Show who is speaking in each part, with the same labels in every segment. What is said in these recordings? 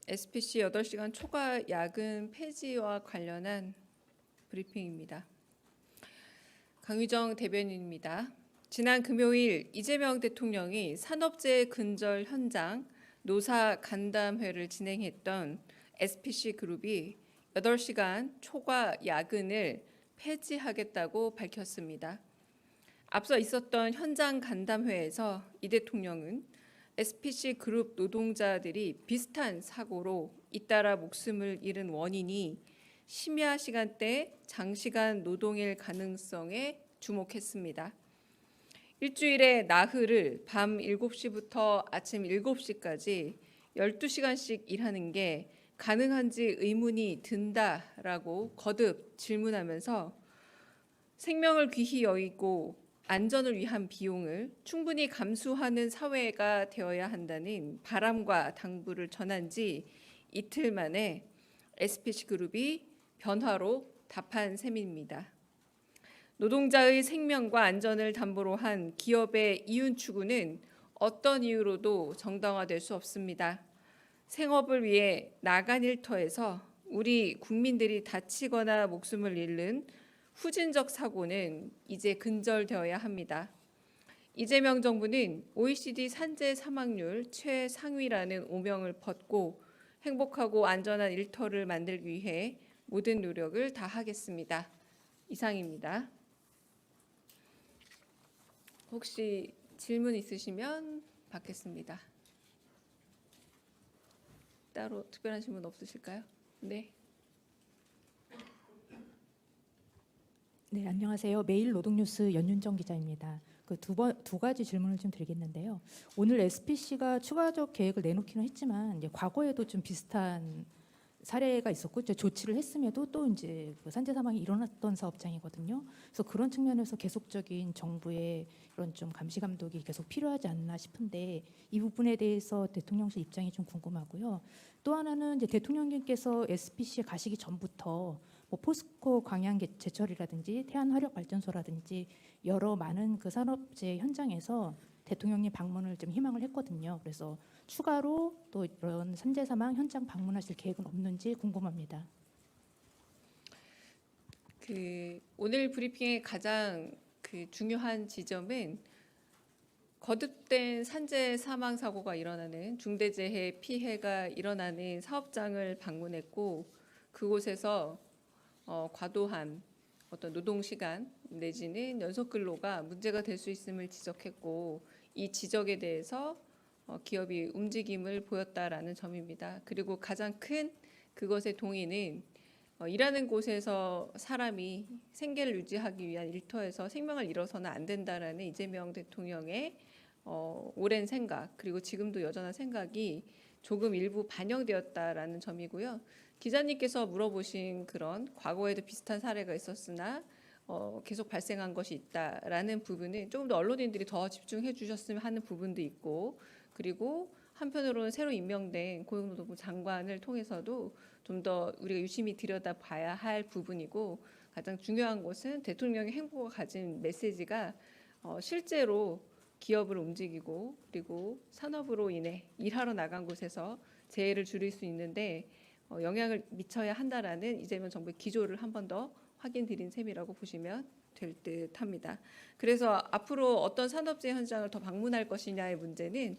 Speaker 1: SPC 8시간 초과 야근 폐지와 관련한 브리핑입니다. 강유정 대변인입니다. 지난 금요일 이재명 대통령이 산업재해 근절 현장 노사 간담회를 진행했던 SPC 그룹이 8시간 초과 야근을 폐지하겠다고 밝혔습니다. 앞서 있었던 현장 간담회에서 이 대통령은 SPC 그룹 노동자들이 비슷한 사고로 잇따라 목숨을 잃은 원인이 심야 시간대 장시간 노동일 가능성에 주목했습니다. 일주일에 나흘을 밤 7시부터 아침 7시까지 12시간씩 일하는 게 가능한지 의문이 든다라고 거듭 질문하면서 생명을 귀히 여기고 안전을 위한 비용을 충분히 감수하는 사회가 되어야 한다는 바람과 당부를 전한 지 이틀 만에 SPC 그룹이 변화로 답한 셈입니다. 노동자의 생명과 안전을 담보로 한 기업의 이윤 추구는 어떤 이유로도 정당화될 수 없습니다. 생업을 위해 나간 일터에서 우리 국민들이 다치거나 목숨을 잃는 후진적 사고는 이제 근절되어야 합니다. 이재명 정부는 OECD 산재 사망률 최상위라는 오명을 벗고 행복하고 안전한 일터를 만들기 위해 모든 노력을 다하겠습니다. 이상입니다. 혹시 질문 있으시면 받겠습니다. 따로 특별한 질문 없으실까요? 네.
Speaker 2: 네, 안녕하세요. 매일 노동뉴스 연윤정 기자입니다. 두 가지 질문을 좀 드리겠는데요. 오늘 SPC가 추가적 계획을 내놓기는 했지만 이제 과거에도 좀 비슷한 사례가 있었고 이제 조치를 했음에도 또 이제 그 산재 사망이 일어났던 사업장이거든요. 그래서 그런 측면에서 계속적인 정부의 이런 좀 감시 감독이 계속 필요하지 않나 싶은데 이 부분에 대해서 대통령실 입장이 좀 궁금하고요. 또 하나는 이제 대통령님께서 SPC에 가시기 전부터 뭐 포스코 광양 제철이라든지 태안화력발전소라든지 여러 많은 그 산업재해 현장에서 대통령님 방문을 좀 희망을 했거든요. 그래서 추가로 또 이런 산재 사망 현장 방문하실 계획은 없는지 궁금합니다.
Speaker 1: 오늘 브리핑의 가장 중요한 지점은 거듭된 산재 사망 사고가 일어나는 중대재해 피해가 일어나는 사업장을 방문했고 그곳에서 과도한 어떤 노동 시간 내지는 연속 근로가 문제가 될 수 있음을 지적했고 이 지적에 대해서 기업이 움직임을 보였다라는 점입니다. 그리고 가장 큰 그것의 동의는 일하는 곳에서 사람이 생계를 유지하기 위한 일터에서 생명을 잃어서는 안 된다라는 이재명 대통령의 오랜 생각 그리고 지금도 여전한 생각이 조금 일부 반영되었다라는 점이고요. 기자님께서 물어보신 그런 과거에도 비슷한 사례가 있었으나 계속 발생한 것이 있다라는 부분은 조금 더 언론인들이 더 집중해 주셨으면 하는 부분도 있고 그리고 한편으로는 새로 임명된 고용노동부 장관을 통해서도 좀 더 우리가 유심히 들여다봐야 할 부분이고 가장 중요한 것은 대통령의 행보가 가진 메시지가 실제로 기업을 움직이고 그리고 산업으로 인해 일하러 나간 곳에서 재해를 줄일 수 있는데 영향을 미쳐야 한다라는 이재명 정부의 기조를 한 번 더 확인드린 셈이라고 보시면 될 듯합니다. 그래서 앞으로 어떤 산업재해 현장을 더 방문할 것이냐의 문제는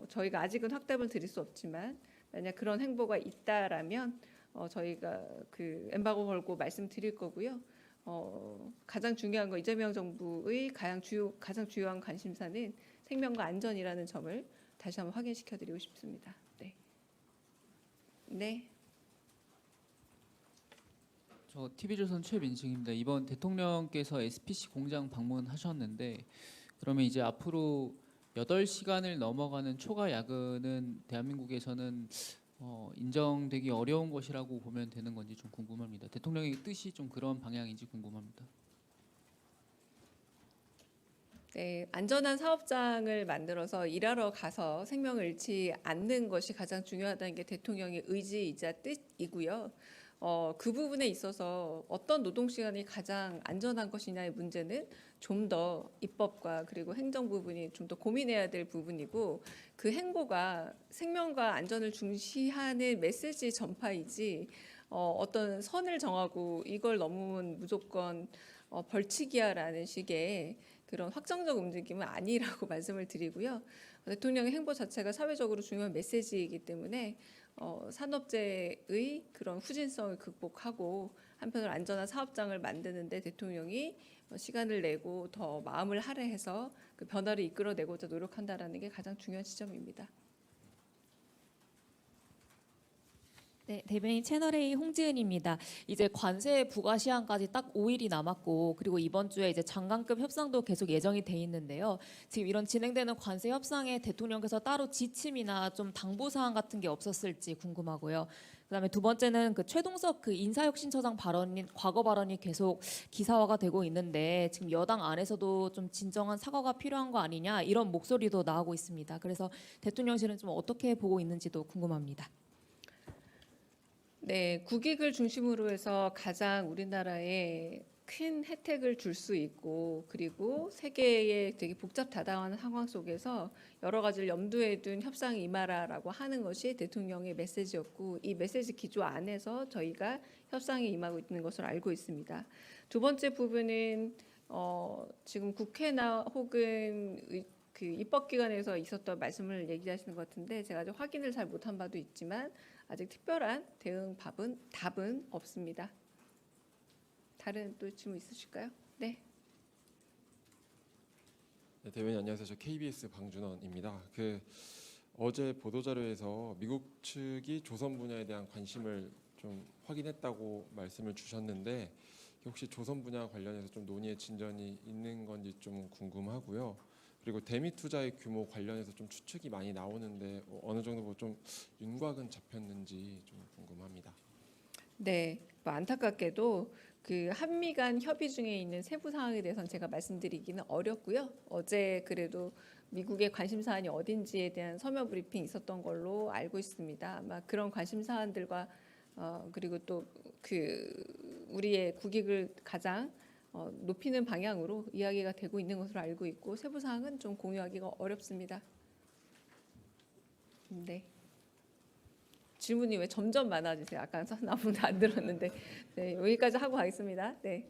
Speaker 1: 저희가 아직은 확답을 드릴 수 없지만 만약 그런 행보가 있다라면 저희가 엠바고 걸고 말씀드릴 거고요. 가장 중요한 거 이재명 정부의 가장 주요한 관심사는 생명과 안전이라는 점을 다시 한번 확인시켜드리고 싶습니다. 네. 네.
Speaker 3: 저 TV조선 최민식입니다. 이번 대통령께서 SPC 공장 방문하셨는데 그러면 이제 앞으로 8시간을 넘어가는 초과 야근은 대한민국에서는 인정되기 어려운 것이라고 보면 되는 건지 좀 궁금합니다. 대통령의 뜻이 좀 그런 방향인지 궁금합니다.
Speaker 1: 네, 안전한 사업장을 만들어서 일하러 가서 생명을 잃지 않는 것이 가장 중요하다는 게 대통령의 의지이자 뜻이고요. 그 부분에 있어서 어떤 노동 시간이 가장 안전한 것이냐의 문제는 좀 더 입법과 그리고 행정 부분이 좀 더 고민해야 될 부분이고, 그 행보가 생명과 안전을 중시하는 메시지 전파이지 어떤 선을 정하고 이걸 넘으면 무조건 벌칙이야라는 식의 그런 확정적 움직임은 아니라고 말씀을 드리고요. 대통령의 행보 자체가 사회적으로 중요한 메시지이기 때문에 산업재해의 그런 후진성을 극복하고 한편으로 안전한 사업장을 만드는데 대통령이 시간을 내고 더 마음을 할애해서 그 변화를 이끌어내고자 노력한다라는 게 가장 중요한 지점입니다.
Speaker 4: 네, 대변인 채널A 홍지은입니다. 이제 관세 부과 시한까지 딱 5일이 남았고, 그리고 이번 주에 이제 장관급 협상도 계속 예정이 돼 있는데요. 지금 이런 진행되는 관세 협상에 대통령께서 따로 지침이나 좀 당부 사항 같은 게 없었을지 궁금하고요. 그다음에 두 번째는 그 최동석 그 인사혁신처장 발언인 과거 발언이 계속 기사화가 되고 있는데, 지금 여당 안에서도 좀 진정한 사과가 필요한 거 아니냐 이런 목소리도 나오고 있습니다. 그래서 대통령실은 좀 어떻게 보고 있는지도 궁금합니다.
Speaker 1: 네, 국익을 중심으로 해서 가장 우리나라에 큰 혜택을 줄 수 있고, 그리고 세계의 되게 복잡다단한 상황 속에서 여러 가지를 염두에 둔 협상에 임하라라고 하는 것이 대통령의 메시지였고, 이 메시지 기조 안에서 저희가 협상에 임하고 있는 것으로 알고 있습니다. 두 번째 부분은 지금 국회나 혹은 그 입법기관에서 있었던 말씀을 얘기하시는 것 같은데, 제가 아직 확인을 잘 못한 바도 있지만 아직 특별한 답은 없습니다. 다른 또 질문 있으실까요? 네.
Speaker 5: 네, 대변인 안녕하세요. 저 KBS 방준원입니다. 어제 보도자료에서 미국 측이 조선 분야에 대한 관심을 좀 확인했다고 말씀을 주셨는데, 혹시 조선 분야 관련해서 좀 논의의 진전이 있는 건지 좀 궁금하고요. 그리고 대미 투자의 규모 관련해서 좀 추측이 많이 나오는데 어느 정도 좀 윤곽은 잡혔는지 좀 궁금합니다.
Speaker 1: 네, 안타깝게도 그 한미 간 협의 중에 있는 세부 사항에 대해서는 제가 말씀드리기는 어렵고요. 어제 그래도 미국의 관심 사안이 어딘지에 대한 서면 브리핑 있었던 걸로 알고 있습니다. 아마 그런 관심 사안들과 그리고 또 그 우리의 국익을 가장 높이는 방향으로 이야기가 되고 있는 것으로 알고 있고, 세부 사항은 좀 공유하기가 어렵습니다. 네. 질문이 왜 점점 많아지세요? 아까 아무도 안 들었는데. 네, 여기까지 하고 가겠습니다. 네.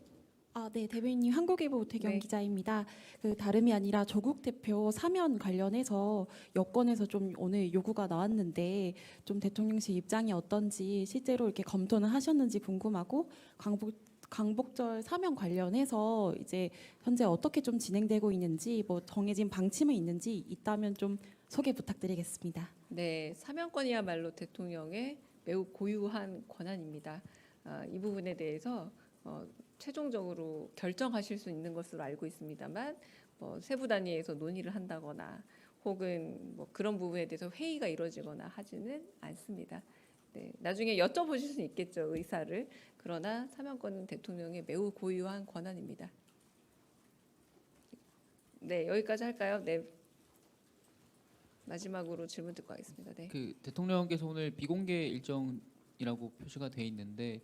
Speaker 6: 네, 대변인님 한국일보 오태경
Speaker 1: 네.
Speaker 6: 기자입니다. 다름이 아니라 조국 대표 사면 관련해서 여권에서 좀 오늘 요구가 나왔는데, 좀 대통령실 입장이 어떤지 실제로 이렇게 검토는 하셨는지 궁금하고, 광복절 사면 관련해서 이제 현재 어떻게 좀 진행되고 있는지, 뭐 정해진 방침이 있는지 있다면 좀 소개 부탁드리겠습니다.
Speaker 1: 네, 사면권이야말로 대통령의 매우 고유한 권한입니다. 이 부분에 대해서 최종적으로 결정하실 수 있는 것으로 알고 있습니다만, 세부 단위에서 논의를 한다거나 혹은 뭐 그런 부분에 대해서 회의가 이루어지거나 하지는 않습니다. 네, 나중에 여쭤보실 수 있겠죠, 의사를. 그러나 사면권은 대통령의 매우 고유한 권한입니다. 네, 여기까지 할까요? 네. 마지막으로 질문 듣고 하겠습니다. 네.
Speaker 3: 그 대통령께서 오늘 비공개 일정이라고 표시가 돼 있는데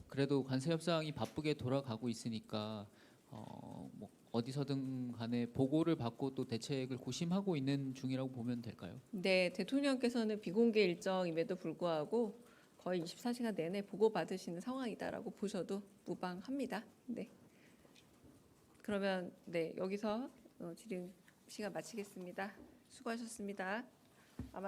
Speaker 3: 그래도 관세 협상이 바쁘게 돌아가고 있으니까 뭐 어디서든 간에 보고를 받고 또 대책을 고심하고 있는 중이라고 보면 될까요?
Speaker 1: 네, 대통령께서는 비공개 일정임에도 불구하고 거의 24시간 내내 보고받으시는 상황이다라고 보셔도 무방합니다. 네. 그러면 네, 여기서 질의 시간 마치겠습니다. 수고하셨습니다. 아마